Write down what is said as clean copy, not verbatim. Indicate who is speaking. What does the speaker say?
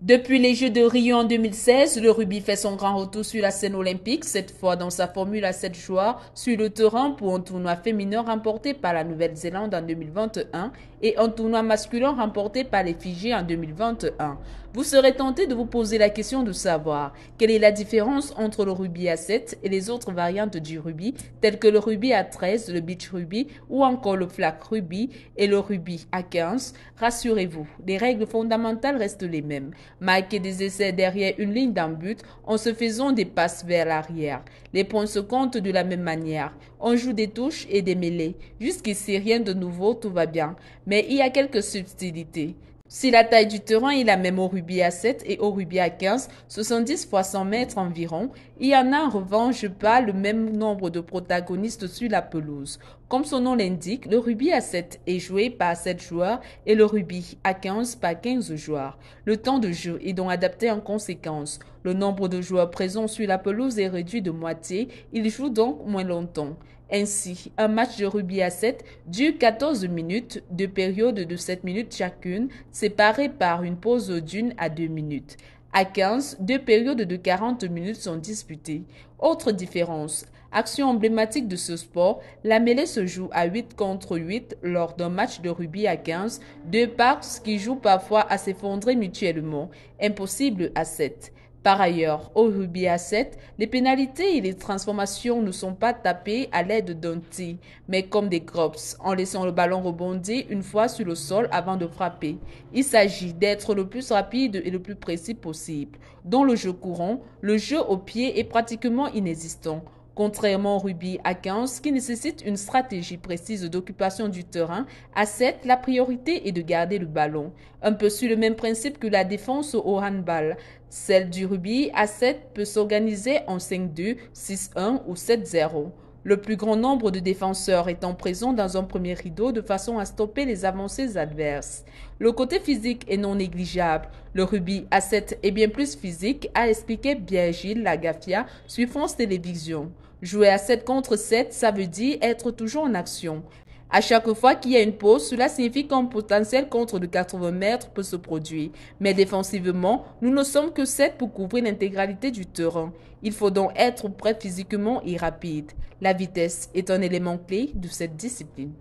Speaker 1: Depuis les Jeux de Rio en 2016, le rugby fait son grand retour sur la scène olympique, cette fois dans sa formule à 7 joueurs sur le terrain pour un tournoi féminin remporté par la Nouvelle-Zélande en 2021 et un tournoi masculin remporté par les Fidji en 2021. Vous serez tenté de vous poser la question de savoir quelle est la différence entre le rugby à 7 et les autres variantes du rugby, telles que le rugby à 13, le beach rugby ou encore le flag rugby et le rugby à 15. Rassurez-vous, les règles fondamentales restent les mêmes. Marquer des essais derrière une ligne d'un but en se faisant des passes vers l'arrière. Les points se comptent de la même manière. On joue des touches et des mêlées. Jusqu'ici, rien de nouveau, tout va bien. Mais il y a quelques subtilités. Si la taille du terrain est la même au rugby à 7 et au rugby à 15, 70 x 100 mètres environ, il y en a en revanche pas le même nombre de protagonistes sur la pelouse. Comme son nom l'indique, le rugby à 7 est joué par 7 joueurs et le rugby à 15 par 15 joueurs. Le temps de jeu est donc adapté en conséquence. Le nombre de joueurs présents sur la pelouse est réduit de moitié, ils jouent donc moins longtemps. Ainsi, un match de rugby à 7 dure 14 minutes, 2 périodes de 7 minutes chacune, séparées par une pause d'1 à 2 minutes. À 15, 2 périodes de 40 minutes sont disputées. Autre différence, action emblématique de ce sport, la mêlée se joue à 8 contre 8 lors d'un match de rugby à 15, deux parcs qui jouent parfois à s'effondrer mutuellement, impossible à 7. Par ailleurs, au rugby à 7, les pénalités et les transformations ne sont pas tapées à l'aide d'un tir, mais comme des drops, en laissant le ballon rebondir une fois sur le sol avant de frapper. Il s'agit d'être le plus rapide et le plus précis possible. Dans le jeu courant, le jeu au pied est pratiquement inexistant. Contrairement au rugby à 15 qui nécessite une stratégie précise d'occupation du terrain, à 7, la priorité est de garder le ballon. Un peu sur le même principe que la défense au handball. Celle du rugby à 7 peut s'organiser en 5-2, 6-1 ou 7-0. Le plus grand nombre de défenseurs étant présents dans un premier rideau de façon à stopper les avancées adverses. Le côté physique est non négligeable. Le rugby à 7 est bien plus physique, a expliqué Virgile Lagafia sur France Télévisions. Jouer à 7 contre 7, ça veut dire être toujours en action. À chaque fois qu'il y a une pause, cela signifie qu'un potentiel contre de 80 mètres peut se produire. Mais défensivement, nous ne sommes que 7 pour couvrir l'intégralité du terrain. Il faut donc être prêt physiquement et rapide. La vitesse est un élément clé de cette discipline.